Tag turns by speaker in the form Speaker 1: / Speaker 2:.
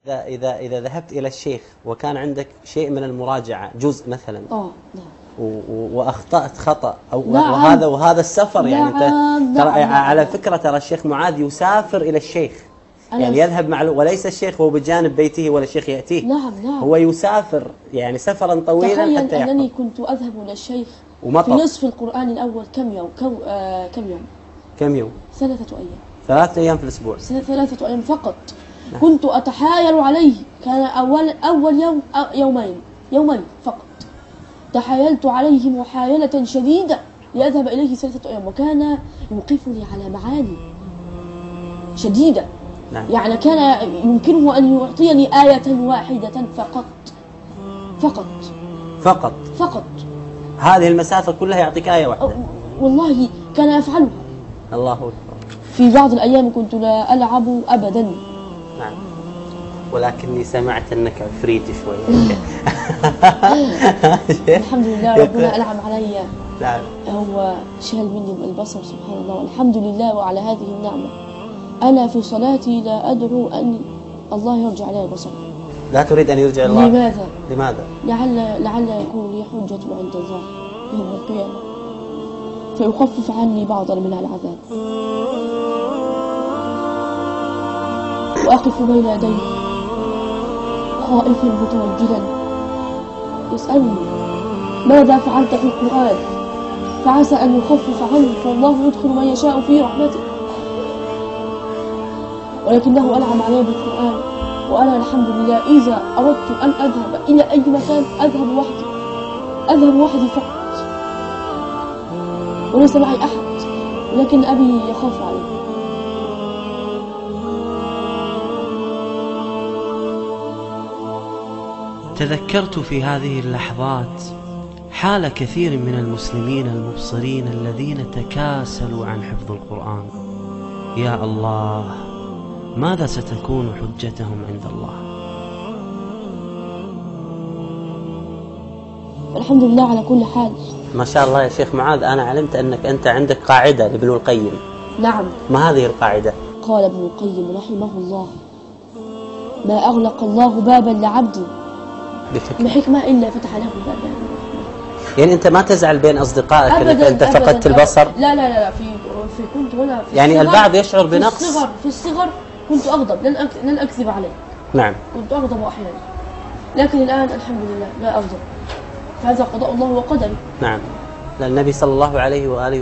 Speaker 1: إذا ذهبت إلى الشيخ وكان عندك شيء من المراجعة جزء مثلا
Speaker 2: نعم.
Speaker 1: وأخطأت خطأ أو
Speaker 2: نعم.
Speaker 1: وهذا السفر يعني
Speaker 2: نعم.
Speaker 1: ترى
Speaker 2: نعم.
Speaker 1: على فكرة ترى الشيخ معاذ يسافر إلى الشيخ، يعني يذهب مع وليس الشيخ هو بجانب بيته ولا الشيخ يأتيه.
Speaker 2: نعم.
Speaker 1: هو يسافر يعني سفرا طويلا
Speaker 2: تخيل
Speaker 1: حتى يحفظ.
Speaker 2: أنني كنت أذهب إلى الشيخ
Speaker 1: ومطر.
Speaker 2: في نصف القرآن الأول كم يوم؟
Speaker 1: كم يوم؟
Speaker 2: 3 أيام.
Speaker 1: 3 أيام في الأسبوع.
Speaker 2: 3 أيام فقط.
Speaker 1: نعم.
Speaker 2: كنت أتحايل عليه، كان أول يوم يومين فقط. تحايلت عليه محايلة شديدة ليذهب إليه 3 أيام، وكان يوقفني على معاني شديدة.
Speaker 1: نعم.
Speaker 2: يعني كان يمكنه أن يعطيني آية واحدة فقط.
Speaker 1: هذه المسافة كلها يعطيك آية واحدة.
Speaker 2: والله كان يفعلها.
Speaker 1: الله أكبر.
Speaker 2: في بعض الأيام كنت لا ألعب أبدا.
Speaker 1: نعم. ولكني سمعت أنك عفريت شوي.
Speaker 2: الحمد لله ربنا أنعم علي.
Speaker 1: نعم.
Speaker 2: هو شال مني البصر سبحان الله، والحمد لله وعلى هذه النعمة. أنا في صلاتي لا أدعو أن الله يرجع علي البصر.
Speaker 1: لا تريد أن يرجع الله؟ لماذا؟
Speaker 2: لعل يكون لي حجة عند الله يوم القيامة فيخفف عني بعضا من العذاب. وأقف بين يديه خائفا متوجلا يسألني ماذا فعلت في القرآن، فعسى أن يخفف عنه، فالله يدخل من يشاء في رحمته. ولكنه أنعم علي بالقرآن، وأنا الحمد لله إذا أردت أن أذهب إلى أي مكان أذهب وحدي فقط، وليس معي أحد، ولكن أبي يخاف علي.
Speaker 3: تذكرت في هذه اللحظات حال كثير من المسلمين المبصرين الذين تكاسلوا عن حفظ القرآن. يا الله، ماذا ستكون حجتهم عند الله؟
Speaker 2: الحمد لله على كل حال.
Speaker 1: ما شاء الله يا شيخ معاذ، أنا علمت أنك أنت عندك قاعدة لابن القيم.
Speaker 2: نعم.
Speaker 1: ما هذه القاعدة؟
Speaker 2: قال ابن القيم رحمه الله: ما أغلق الله بابا لعبد بحكمة إلا فتح له بابا.
Speaker 1: يعني أنت ما تزعل بين أصدقائك أنك أنت فقدت البصر؟
Speaker 2: لا في كنت هنا في
Speaker 1: يعني البعض يشعر بنقص.
Speaker 2: في الصغر كنت أغضب، لن أكذب عليك.
Speaker 1: نعم.
Speaker 2: كنت أغضب أحيانا، لكن الآن الحمد لله لا أغضب. هذا قضاء الله وقدره.
Speaker 1: نعم. النبي صلى الله عليه وآله